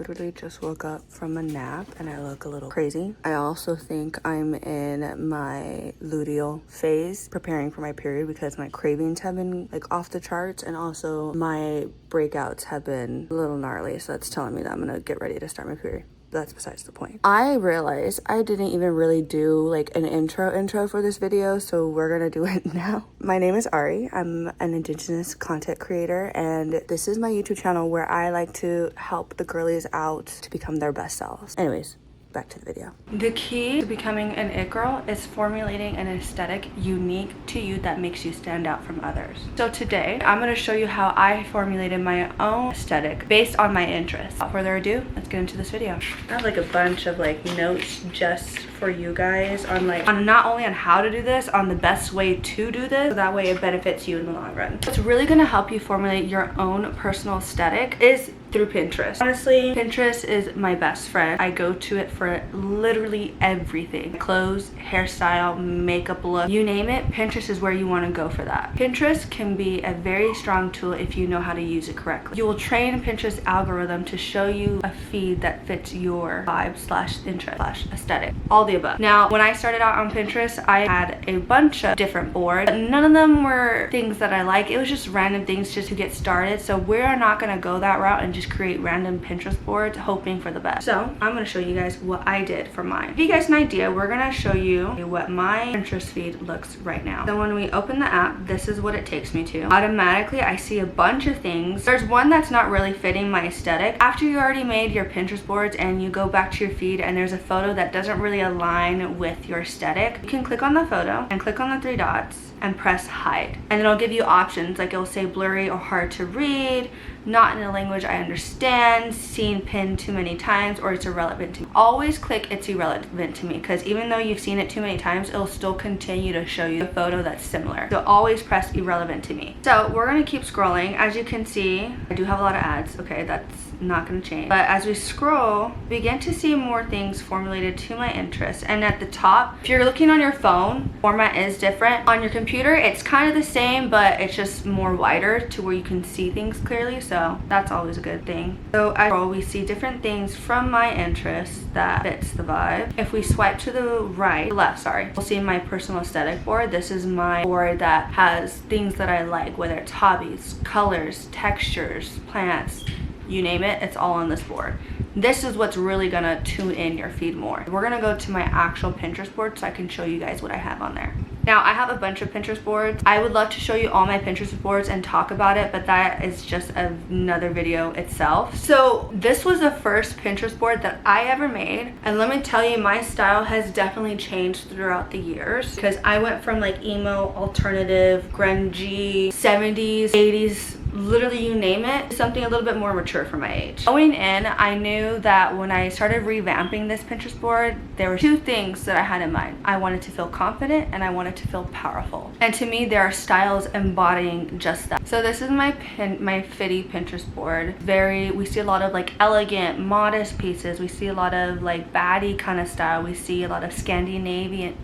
literally just woke up from a nap and I look a little crazy. I also think I'm in my luteal phase, preparing for my period because my cravings have been like off the charts, and also my breakouts have been a little gnarly, so that's telling me that I'm gonna get ready to start my period. That's besides the point. I realized I didn't even really do like an intro for this video, so we're gonna do it now. My name is Ari. I'm an indigenous content creator, and this is my YouTube channel where I like to help the girlies out to become their best selves. Anyways, back to the video. The key to becoming an it girl is formulating an aesthetic unique to you that makes you stand out from others. So today I'm going to show you how I formulated my own aesthetic based on my interests. Without further ado, let's get into this video. I have like a bunch of like notes just for you guys on not only on how to do this, on the best way to do this, so that way it benefits you in the long run. What's really going to help you formulate your own personal aesthetic is through Pinterest. Honestly, Pinterest is my best friend. I go to it for literally everything. Clothes, hairstyle, makeup look, you name it, Pinterest is where you want to go for that. Pinterest can be a very strong tool if you know how to use it correctly. You will train Pinterest algorithm to show you a feed that fits your vibe / interest / aesthetic. All the above. Now, when I started out on Pinterest, I had a bunch of different boards, but none of them were things that I like. It was just random things just to get started. So we're not going to go that route and just create random Pinterest boards hoping for the best. So I'm going to show you guys what I did for mine. To give you guys an idea, we're going to show you what my Pinterest feed looks right now. So when we open the app, this is what it takes me to. Automatically, I see a bunch of things. There's one that's not really fitting my aesthetic. After you already made your Pinterest boards and you go back to your feed and there's a photo that doesn't really align with your aesthetic, you can click on the photo and click on the three dots and press hide, and it'll give you options like it'll say blurry or hard to read, not in a language I understand, seen pinned too many times, or it's irrelevant to me. Always click it's irrelevant to me, because even though you've seen it too many times, it'll still continue to show you the photo that's similar. So always press irrelevant to me. So we're gonna keep scrolling. As you can see, I do have a lot of ads. Okay, that's not gonna change. But as we scroll, we begin to see more things formulated to my interests. And at the top, if you're looking on your phone, format is different. On your computer, it's kind of the same, but it's just more wider to where you can see things clearly. So that's always a good thing. So as we scroll, we see different things from my interests that fits the vibe. If we swipe to the left, sorry, we'll see my personal aesthetic board. This is my board that has things that I like, whether it's hobbies, colors, textures, plants, you name it, it's all on this board. This is what's really gonna tune in your feed more. We're gonna go to my actual Pinterest board so I can show you guys what I have on there. Now, I have a bunch of Pinterest boards. I would love to show you all my Pinterest boards and talk about it, but that is just another video itself. So this was the first Pinterest board that I ever made. And let me tell you, my style has definitely changed throughout the years, because I went from like emo, alternative, grungy, 70s, 80s, literally you name it, something a little bit more mature for my age. Going in, I knew that when I started revamping this Pinterest board, there were two things that I had in mind. I wanted to feel confident and I wanted to feel powerful. And to me, there are styles embodying just that. So this is my fitty Pinterest board. We see a lot of like elegant, modest pieces. We see a lot of like baddie kind of style. We see a lot of Scandinavian.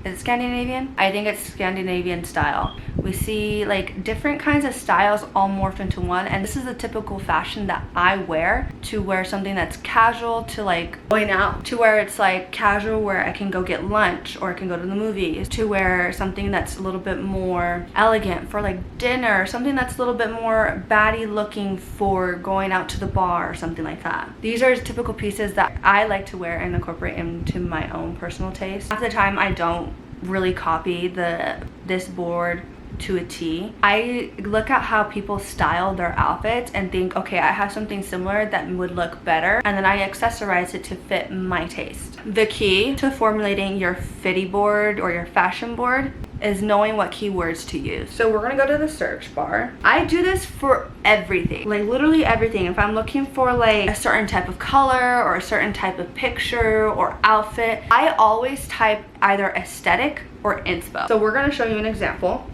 Is it Scandinavian? I think it's Scandinavian style. We see like different kinds of styles all morphed into one, and this is the typical fashion that I wear, to wear something that's casual to like going out, to where it's like casual where I can go get lunch or I can go to the movies, to wear something that's a little bit more elegant for like dinner, something that's a little bit more baddie looking for going out to the bar or something like that. These are typical pieces that I like to wear and incorporate into my own personal taste. Half the time I don't really copy this board to a T. I look at how people style their outfits and think, okay, I have something similar that would look better, and then I accessorize it to fit my taste. The key to formulating your fitty board or your fashion board is knowing what keywords to use. So we're gonna go to the search bar. I do this for everything, like literally everything. If I'm looking for like a certain type of color or a certain type of picture or outfit, I always type either aesthetic or inspo. So we're gonna show you an example.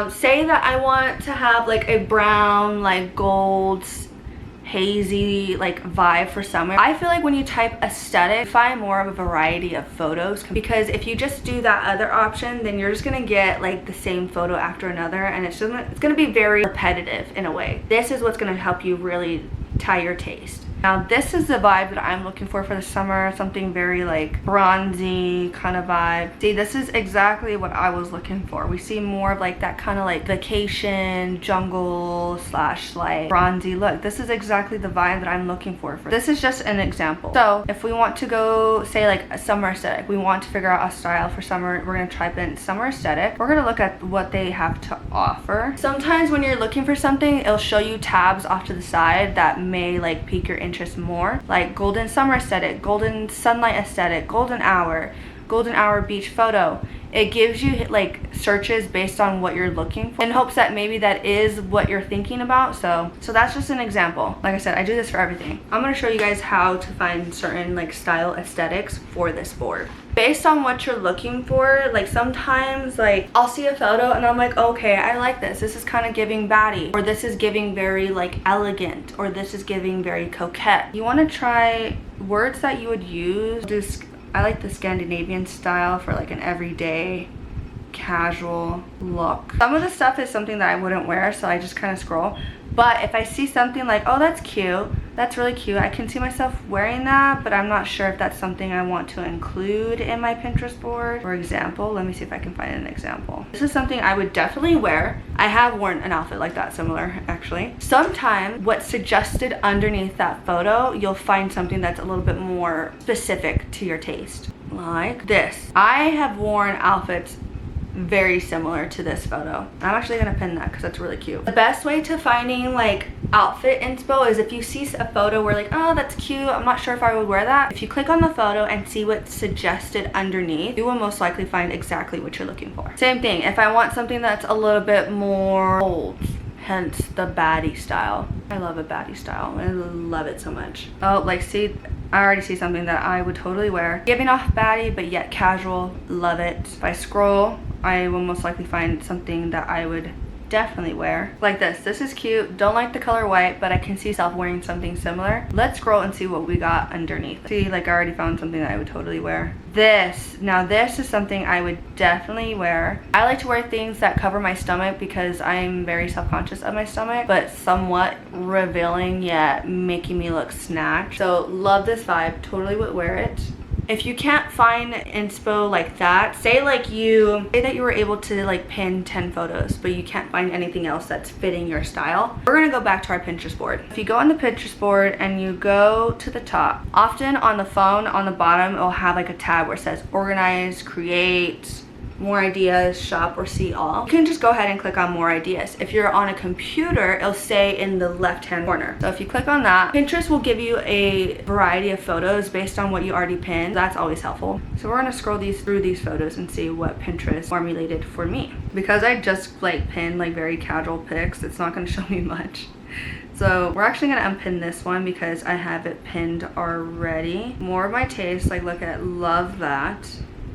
Say that I want to have like a brown, like gold, hazy like vibe for summer. I feel like when you type aesthetic, find more of a variety of photos, because if you just do that other option, then you're just gonna get like the same photo after another, and it's gonna be very repetitive in a way. This is what's gonna help you really tie your taste. Now this is the vibe that I'm looking for the summer, something very like bronzy kind of vibe. See, this is exactly what I was looking for. We see more of like that kind of like vacation, jungle slash like bronzy look. This is exactly the vibe that I'm looking for. This is just an example. So if we want to go say like a summer aesthetic, we want to figure out a style for summer, we're gonna type in summer aesthetic. We're gonna look at what they have to offer. Sometimes when you're looking for something, it'll show you tabs off to the side that may like pique your interest more, like golden summer aesthetic, golden sunlight aesthetic, golden hour beach photo. It gives you like searches based on what you're looking for in hopes that maybe that is what you're thinking about. So that's just an example. Like I said, I do this for everything. I'm going to show you guys how to find certain like style aesthetics for this board. Based on what you're looking for, like sometimes like I'll see a photo and I'm like, okay, I like this. This is kind of giving baddie, or this is giving very like elegant, or this is giving very coquette. You want to try words that you would use. I like the Scandinavian style for like an everyday casual look. Some of the stuff is something that I wouldn't wear, so I just kind of scroll. But if I see something like, oh, that's cute, that's really cute, I can see myself wearing that, but I'm not sure if that's something I want to include in my Pinterest board. For example, let me see if I can find an example. This is something I would definitely wear. I have worn an outfit like that, similar actually. Sometimes what's suggested underneath that photo, you'll find something that's a little bit more specific to your taste. Like this. I have worn outfits very similar to this photo. I'm actually gonna pin that because that's really cute. The best way to finding like outfit inspo is if you see a photo where like, oh, that's cute, I'm not sure if I would wear that. If you click on the photo and see what's suggested underneath, you will most likely find exactly what you're looking for. Same thing, if I want something that's a little bit more bold, hence the baddie style. I love a baddie style. I love it so much. Oh, like see, I already see something that I would totally wear. Giving off baddie, but yet casual. Love it. If I scroll, I will most likely find something that I would definitely wear. Like this. This is cute. Don't like the color white, but I can see myself wearing something similar. Let's scroll and see what we got underneath. See, like I already found something that I would totally wear. This. Now this is something I would definitely wear. I like to wear things that cover my stomach because I'm very self-conscious of my stomach, but somewhat revealing yet making me look snatched. So love this vibe. Totally would wear it. If you can't find inspo like that, say that you were able to like pin 10 photos, but you can't find anything else that's fitting your style, we're gonna go back to our Pinterest board. If you go on the Pinterest board and you go to the top, often on the phone, on the bottom, it'll have like a tab where it says organize, create, more ideas, shop, or see all. You can just go ahead and click on more ideas. If you're on a computer, it'll say in the left hand corner. So if you click on that, Pinterest will give you a variety of photos based on what you already pinned. That's always helpful. So we're gonna scroll through these photos and see what Pinterest formulated for me. Because I just like pinned like very casual pics, it's not gonna show me much. So we're actually gonna unpin this one because I have it pinned already. More of my taste, like look at, love that.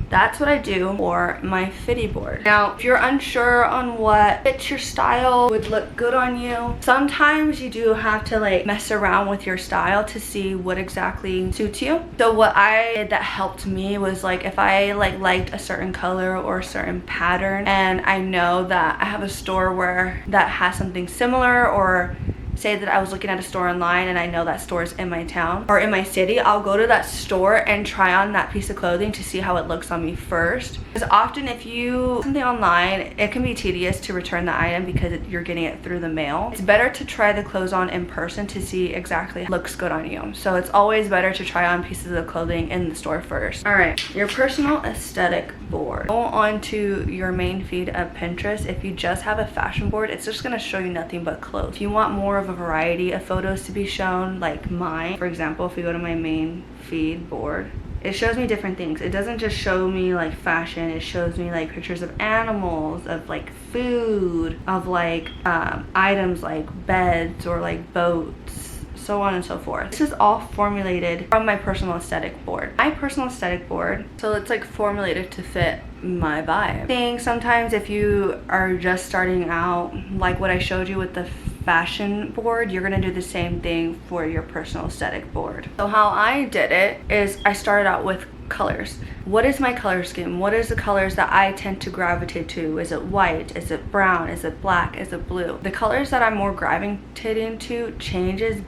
That's what I do for my fitty board. Now, if you're unsure on what fits your style, would look good on you, sometimes you do have to like mess around with your style to see what exactly suits you. So what I did that helped me was like if I liked a certain color or a certain pattern and I know that I have a store where that has something similar, or say that I was looking at a store online and I know that store is in my town or in my city, I'll go to that store and try on that piece of clothing to see how it looks on me first. Because often if you something online, it can be tedious to return the item because you're getting it through the mail. It's better to try the clothes on in person to see exactly what looks good on you. So it's always better to try on pieces of clothing in the store first. All right, your personal aesthetic board. Go on to your main feed of Pinterest. If you just have a fashion board, it's just gonna show you nothing but clothes. If you want more of a variety of photos to be shown, like mine, for example, if we go to my main feed board, it shows me different things. It doesn't just show me like fashion, it shows me like pictures of animals, of like food, of like items like beds or like boats, so on and so forth. This is all formulated from my personal aesthetic board. My personal aesthetic board, so it's like formulated to fit my vibe. I think sometimes if you are just starting out, like what I showed you with the fashion board, you're gonna do the same thing for your personal aesthetic board. So how I did it is I started out with colors. What is my color scheme? What is the colors that I tend to gravitate to? Is it white? Is it brown? Is it black? Is it blue? The colors that I'm more gravitating to changes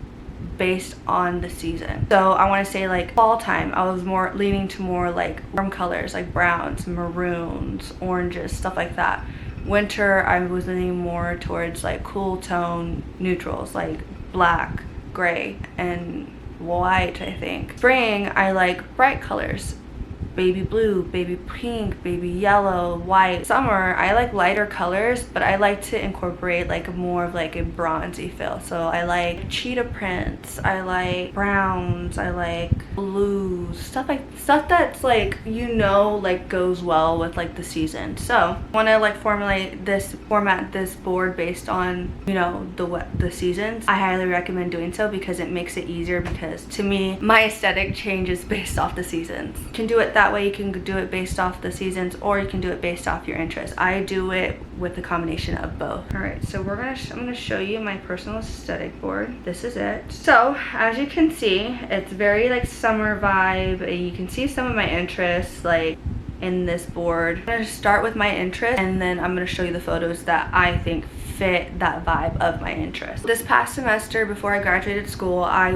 based on the season. So I want to say like fall time, I was more leaning to more like warm colors like browns, maroons, oranges, stuff like that. Winter, I was leaning more towards like cool tone neutrals like black, gray, and white, I think. Spring, I like bright colors. Baby blue, baby pink, baby yellow, white. Summer, I like lighter colors, but I like to incorporate like more of like a bronzy feel. So I like cheetah prints, I like browns, I like blues, stuff that's like, you know, like goes well with like the season. So I want to like format this board based on, you know, the seasons. I highly recommend doing so because it makes it easier, because to me my aesthetic changes based off the seasons. You can do it that way. You can do it based off the seasons, or you can do it based off your interests. I do it with the combination of both. All right, so I'm gonna show you my personal aesthetic board. This is it. So as you can see, it's very like summer vibe. You can see some of my interests like in this board. I'm gonna start with my interest, and then I'm gonna show you the photos that I think fit that vibe of my interest. This past semester, before I graduated school, I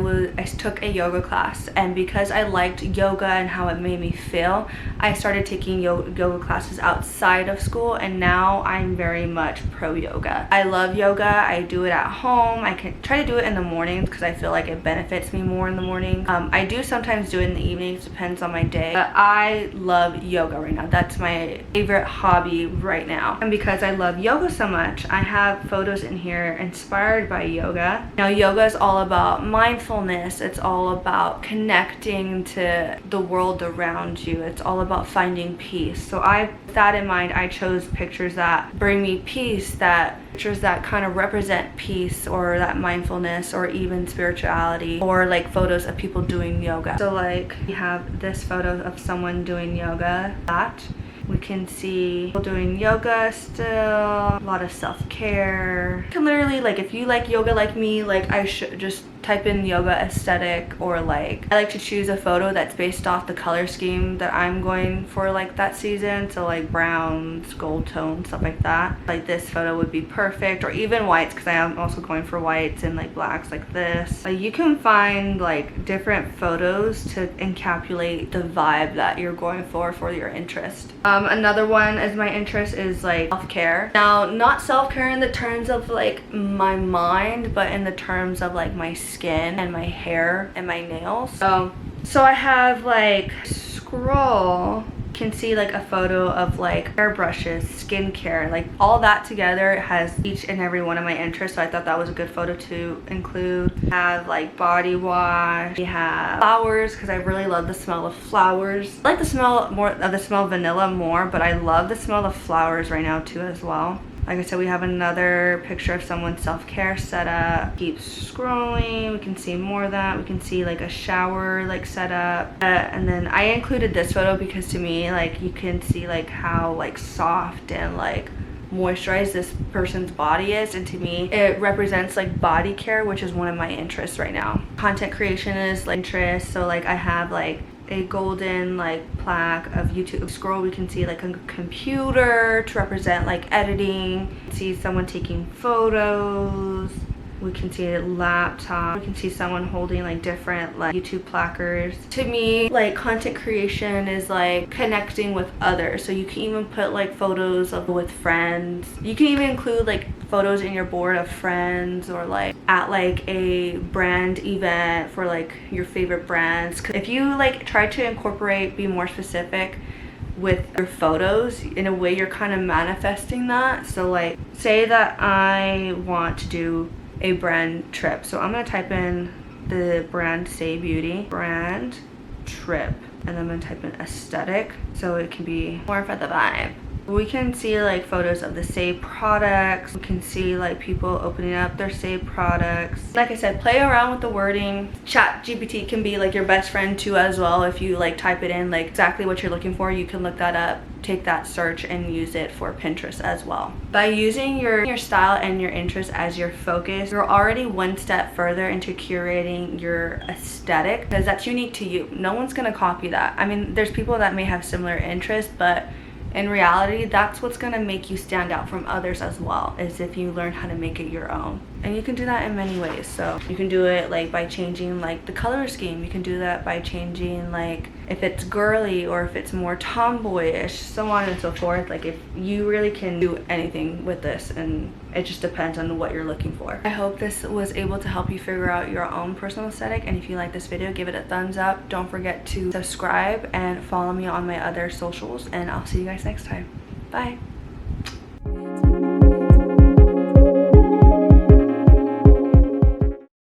took a yoga class, and because I liked yoga and how it made me feel, I started taking yoga classes outside of school, and now I'm very much pro yoga. I love yoga. I do it at home. I can try to do it in the mornings because I feel like it benefits me more in the morning. I do sometimes do it in the evenings, depends on my day, but I love yoga right now. That's my favorite hobby right now. And because I love yoga so much, I have photos in here inspired by yoga. Now, yoga is all about mindfulness. It's all about connecting to the world around you. It's all about finding peace. So with that in mind, I chose pictures that bring me peace, pictures that kind of represent peace or that mindfulness or even spirituality, or like photos of people doing yoga. So like we have this photo of someone doing yoga. We can see people doing yoga still, a lot of self-care. You can literally, like, if you like yoga like me, like I should just type in yoga aesthetic, or like I like to choose a photo that's based off the color scheme that I'm going for like that season. So like browns, gold tone, stuff like that. Like this photo would be perfect, or even whites, because I am also going for whites and like blacks like this. Like you can find like different photos to encapsulate the vibe that you're going for your interest. Another one as my interest is like self-care. Now, not self-care in the terms of like my mind, but in the terms of like my skin and my hair and my nails. So I have like scroll, you can see like a photo of like hairbrushes, skincare, like all that together has each and every one of my interests. So I thought that was a good photo to include. I have like body wash, we have flowers, because I really love the smell of flowers. I like the smell of vanilla more, but I love the smell of flowers right now too as well. Like I said, we have another picture of someone's self-care setup. Keep scrolling, we can see more of that. We can see like a shower like setup. And then I included this photo because to me, like you can see like how like soft and like moisturized this person's body is, and to me it represents like body care, which is one of my interests right now. Content creation is like interest, so like I have like a golden like plaque of YouTube. Scroll, we can see like a computer to represent like editing. See someone taking photos. We can see a laptop. We can see someone holding like different like YouTube placards. To me, like content creation is like connecting with others. So you can even put like photos with friends. You can even include like photos in your board of friends, or like at like a brand event for like your favorite brands. If you like try to incorporate, be more specific with your photos, in a way you're kind of manifesting that. So like say that I want to do a brand trip, so I'm gonna type in the brand Say Beauty brand trip, and then I'm gonna type in aesthetic, so it can be more for the vibe. We can see like photos of the Say products. We can see like people opening up their Say products. Like I said, play around with the wording. ChatGPT can be like your best friend too as well. If you like type it in like exactly what you're looking for, you can look that up, take that search and use it for Pinterest as well. By using your style and your interest as your focus, you're already one step further into curating your aesthetic, because that's unique to you. No one's gonna copy that. I mean, there's people that may have similar interests, but in reality, that's what's gonna make you stand out from others as well, is if you learn how to make it your own. And you can do that in many ways. So you can do it like by changing like the color scheme. You can do that by changing like if it's girly or if it's more tomboyish, so on and so forth. Like if you really can do anything with this, and it just depends on what you're looking for. I hope this was able to help you figure out your own personal aesthetic, and if you like this video, give it a thumbs up. Don't forget to subscribe and follow me on my other socials, and I'll see you guys next time. Bye.